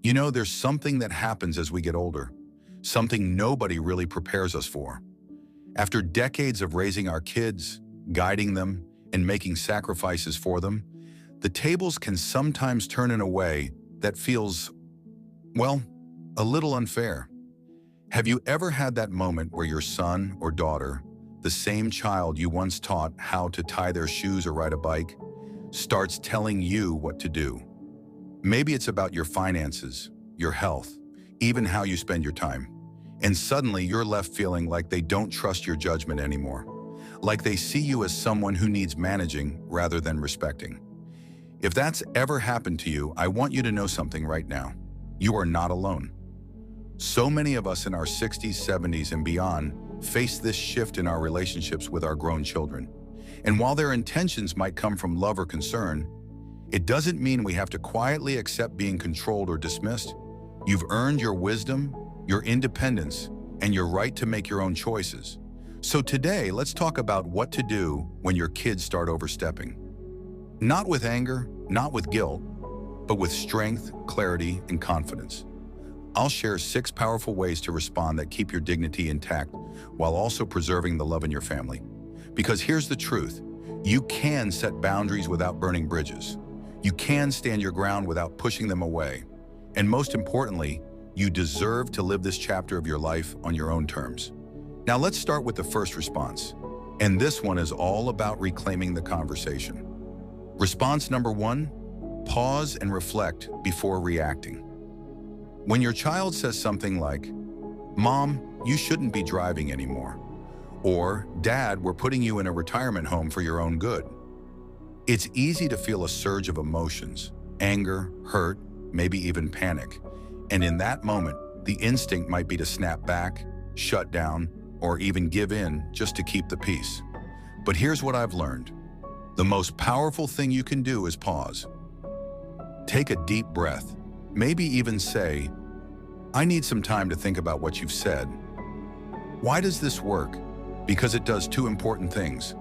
You know, there's something that happens as we get older, something nobody really prepares us for. After decades of raising our kids, guiding them, and making sacrifices for them, the tables can sometimes turn in a way that feels, well, a little unfair. Have you ever had that moment where your son or daughter, the same child you once taught how to tie their shoes or ride a bike, starts telling you what to do? Maybe it's about your finances, your health, even how you spend your time. And suddenly you're left feeling like they don't trust your judgment anymore, like they see you as someone who needs managing rather than respecting. If that's ever happened to you, I want you to know something right now. You are not alone. So many of us in our 60s, 70s, and beyond face this shift in our relationships with our grown children. And while their intentions might come from love or concern, it doesn't mean we have to quietly accept being controlled or dismissed. You've earned your wisdom, your independence, and your right to make your own choices. So today, let's talk about what to do when your kids start overstepping. Not with anger, not with guilt, but with strength, clarity, and confidence. I'll share 6 powerful ways to respond that keep your dignity intact while also preserving the love in your family. Because here's the truth, you can set boundaries without burning bridges. You can stand your ground without pushing them away. And most importantly, you deserve to live this chapter of your life on your own terms. Now let's start with the first response. And this one is all about reclaiming the conversation. Response number 1, pause and reflect before reacting. When your child says something like, "Mom, you shouldn't be driving anymore," or "Dad, we're putting you in a retirement home for your own good," it's easy to feel a surge of emotions, anger, hurt, maybe even panic. And in that moment, the instinct might be to snap back, shut down, or even give in just to keep the peace. But here's what I've learned. The most powerful thing you can do is pause. Take a deep breath. Maybe even say, "I need some time to think about what you've said." Why does this work? Because it does 2 important things.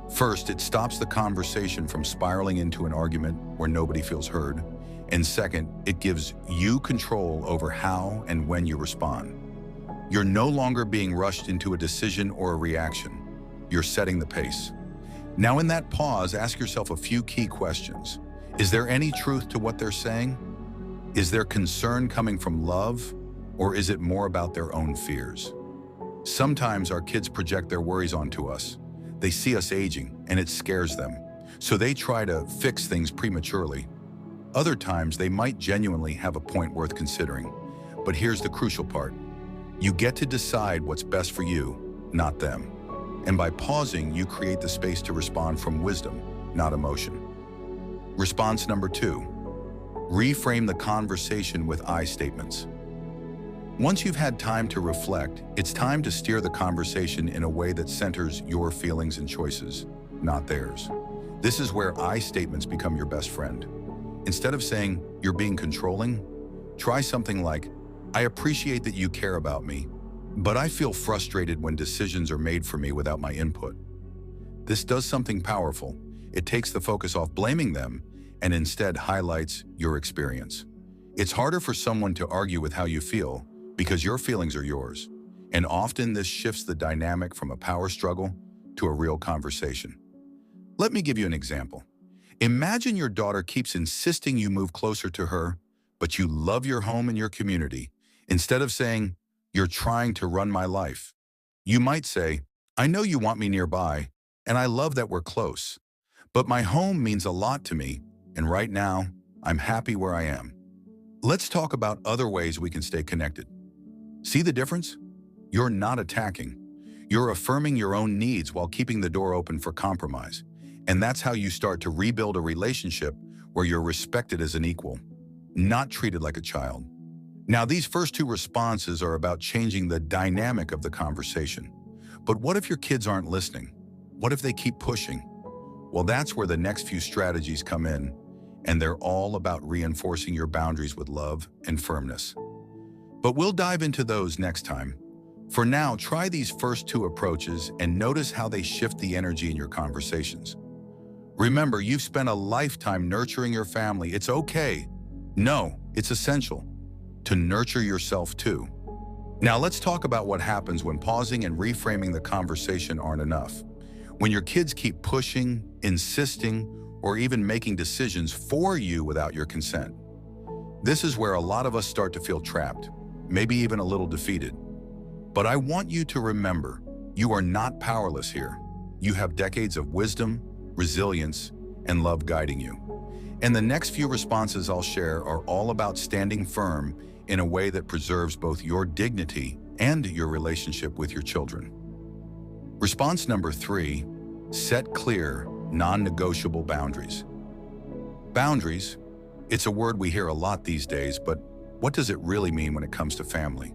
First, it stops the conversation from spiraling into an argument where nobody feels heard. And second, it gives you control over how and when you respond. You're no longer being rushed into a decision or a reaction. You're setting the pace. Now in that pause, ask yourself a few key questions. Is there any truth to what they're saying? Is their concern coming from love, or is it more about their own fears? Sometimes our kids project their worries onto us. They see us aging, and it scares them, so they try to fix things prematurely. Other times, they might genuinely have a point worth considering. But here's the crucial part. You get to decide what's best for you, not them. And by pausing, you create the space to respond from wisdom, not emotion. Response number 2. Reframe the conversation with I statements. Once you've had time to reflect, it's time to steer the conversation in a way that centers your feelings and choices, not theirs. This is where I statements become your best friend. Instead of saying, "You're being controlling," try something like, "I appreciate that you care about me, but I feel frustrated when decisions are made for me without my input." This does something powerful. It takes the focus off blaming them and instead highlights your experience. It's harder for someone to argue with how you feel because your feelings are yours. And often this shifts the dynamic from a power struggle to a real conversation. Let me give you an example. Imagine your daughter keeps insisting you move closer to her, but you love your home and your community. Instead of saying, "You're trying to run my life," you might say, "I know you want me nearby, and I love that we're close. But my home means a lot to me, and right now, I'm happy where I am." Let's talk about other ways we can stay connected. See the difference? You're not attacking. You're affirming your own needs while keeping the door open for compromise. And that's how you start to rebuild a relationship where you're respected as an equal, not treated like a child. Now, these first 2 responses are about changing the dynamic of the conversation. But what if your kids aren't listening? What if they keep pushing? Well, that's where the next few strategies come in, and they're all about reinforcing your boundaries with love and firmness. But we'll dive into those next time. For now, try these first 2 approaches and notice how they shift the energy in your conversations. Remember, you've spent a lifetime nurturing your family. It's okay. No, it's essential to nurture yourself too. Now let's talk about what happens when pausing and reframing the conversation aren't enough. When your kids keep pushing, insisting, or even making decisions for you without your consent. This is where a lot of us start to feel trapped, maybe even a little defeated. But I want you to remember, you are not powerless here. You have decades of wisdom, resilience, and love guiding you. And the next few responses I'll share are all about standing firm in a way that preserves both your dignity and your relationship with your children. Response number 3, set clear, non-negotiable boundaries. Boundaries, it's a word we hear a lot these days, but what does it really mean when it comes to family?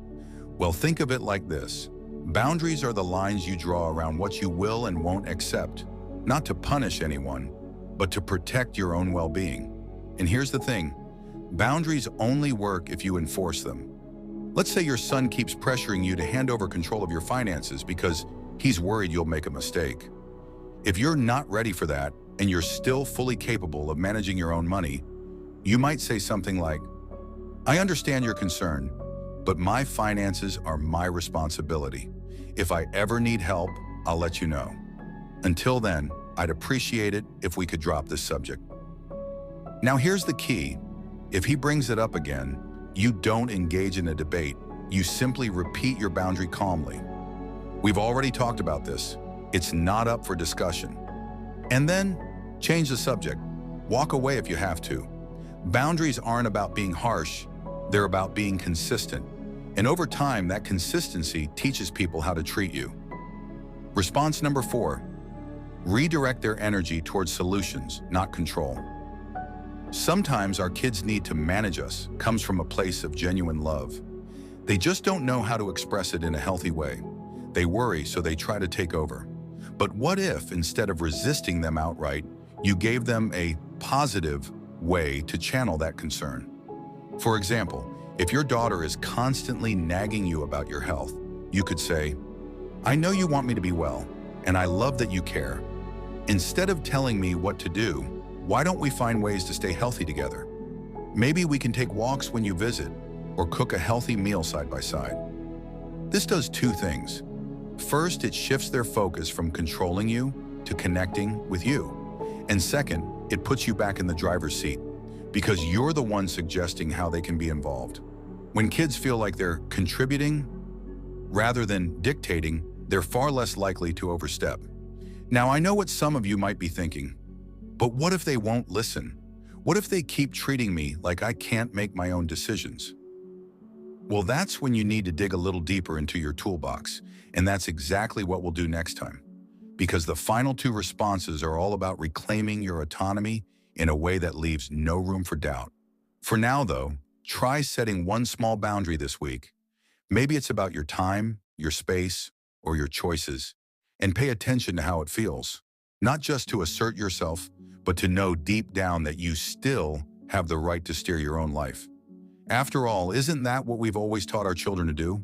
Well, think of it like this. Boundaries are the lines you draw around what you will and won't accept, not to punish anyone, but to protect your own well-being. And here's the thing, boundaries only work if you enforce them. Let's say your son keeps pressuring you to hand over control of your finances because he's worried you'll make a mistake. If you're not ready for that and you're still fully capable of managing your own money, you might say something like, "I understand your concern, but my finances are my responsibility. If I ever need help, I'll let you know. Until then, I'd appreciate it if we could drop this subject." Now here's the key. If he brings it up again, you don't engage in a debate. You simply repeat your boundary calmly. We've already talked about this. It's not up for discussion. And then, change the subject. Walk away if you have to. Boundaries aren't about being harsh. They're about being consistent. And over time, that consistency teaches people how to treat you. Response number 4, redirect their energy towards solutions, not control. Sometimes our kids' need to manage us comes from a place of genuine love. They just don't know how to express it in a healthy way. They worry, so they try to take over. But what if, instead of resisting them outright, you gave them a positive way to channel that concern? For example, if your daughter is constantly nagging you about your health, you could say, "I know you want me to be well, and I love that you care. Instead of telling me what to do, why don't we find ways to stay healthy together? Maybe we can take walks when you visit, or cook a healthy meal side by side." This does 2 things. First, it shifts their focus from controlling you to connecting with you. And second, it puts you back in the driver's seat, because you're the one suggesting how they can be involved. When kids feel like they're contributing rather than dictating, they're far less likely to overstep. Now, I know what some of you might be thinking, but what if they won't listen? What if they keep treating me like I can't make my own decisions? Well, that's when you need to dig a little deeper into your toolbox, and that's exactly what we'll do next time. Because the final 2 responses are all about reclaiming your autonomy in a way that leaves no room for doubt. For now, though, try setting one small boundary this week. Maybe it's about your time, your space, or your choices, and pay attention to how it feels. Not just to assert yourself, but to know deep down that you still have the right to steer your own life. After all, isn't that what we've always taught our children to do?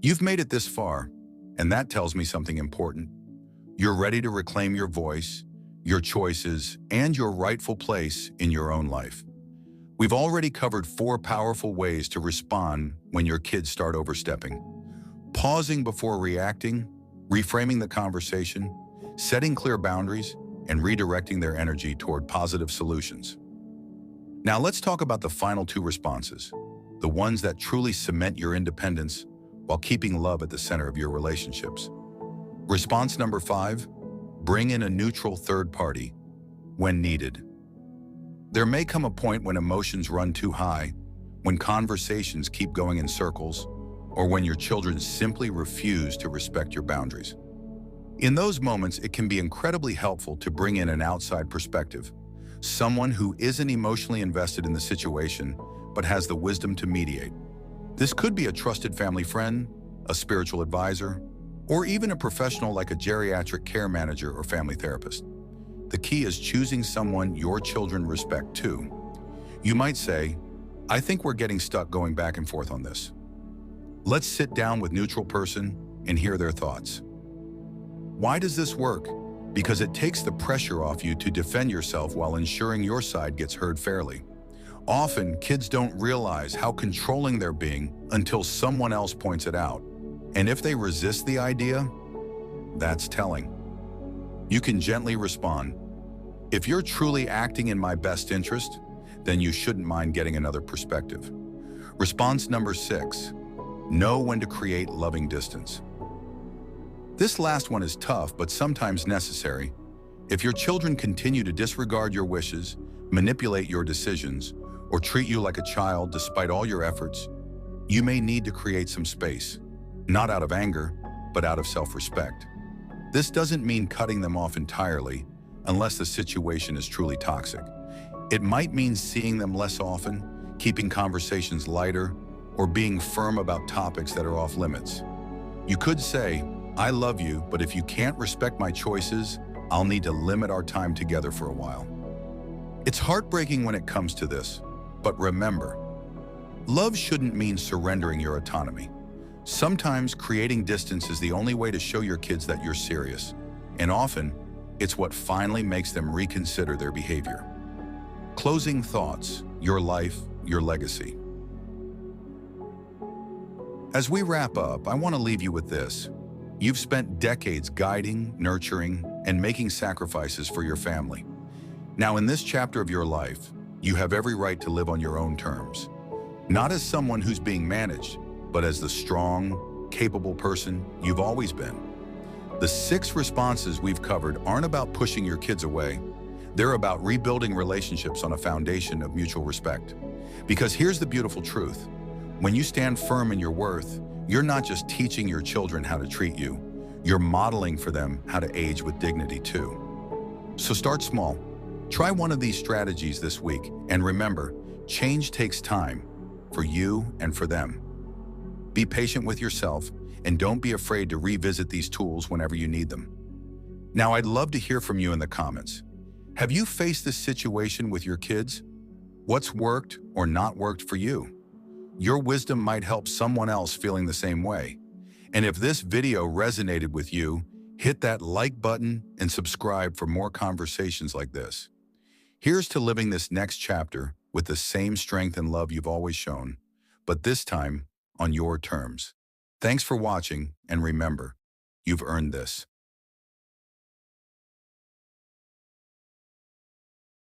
You've made it this far, and that tells me something important. You're ready to reclaim your voice, your choices, and your rightful place in your own life. We've already covered 4 powerful ways to respond when your kids start overstepping. Pausing before reacting, reframing the conversation, setting clear boundaries, and redirecting their energy toward positive solutions. Now let's talk about the final 2 responses, the ones that truly cement your independence while keeping love at the center of your relationships. Response number 5, bring in a neutral third party when needed. There may come a point when emotions run too high, when conversations keep going in circles, or when your children simply refuse to respect your boundaries. In those moments, it can be incredibly helpful to bring in an outside perspective, someone who isn't emotionally invested in the situation, but has the wisdom to mediate. This could be a trusted family friend, a spiritual advisor, or even a professional like a geriatric care manager or family therapist. The key is choosing someone your children respect too. You might say, "I think we're getting stuck going back and forth on this. Let's sit down with a neutral person and hear their thoughts. Why does this work? because it takes the pressure off you to defend yourself while ensuring your side gets heard fairly. Often, kids don't realize how controlling they're being until someone else points it out. And if they resist the idea, that's telling. You can gently respond, "If you're truly acting in my best interest, then you shouldn't mind getting another perspective." Response number 6, know when to create loving distance. This last one is tough, but sometimes necessary. If your children continue to disregard your wishes, manipulate your decisions, or treat you like a child despite all your efforts, you may need to create some space, not out of anger, but out of self-respect. This doesn't mean cutting them off entirely, unless the situation is truly toxic. It might mean seeing them less often, keeping conversations lighter, or being firm about topics that are off limits. You could say, "I love you, but if you can't respect my choices, I'll need to limit our time together for a while." It's heartbreaking when it comes to this, but remember, love shouldn't mean surrendering your autonomy. Sometimes creating distance is the only way to show your kids that you're serious, and often, it's what finally makes them reconsider their behavior. Closing thoughts, your life, your legacy. As we wrap up, I want to leave you with this. You've spent decades guiding, nurturing, and making sacrifices for your family. Now, in this chapter of your life, you have every right to live on your own terms. Not as someone who's being managed, but as the strong, capable person you've always been. The 6 responses we've covered aren't about pushing your kids away. They're about rebuilding relationships on a foundation of mutual respect. Because here's the beautiful truth. When you stand firm in your worth, you're not just teaching your children how to treat you, you're modeling for them how to age with dignity too. So start small. Try one of these strategies this week, and remember, change takes time, for you and for them. Be patient with yourself, and don't be afraid to revisit these tools whenever you need them. Now, I'd love to hear from you in the comments. Have you faced this situation with your kids? What's worked or not worked for you? Your wisdom might help someone else feeling the same way. And if this video resonated with you, hit that like button and subscribe for more conversations like this. Here's to living this next chapter with the same strength and love you've always shown, but this time on your terms. Thanks for watching, and remember, you've earned this.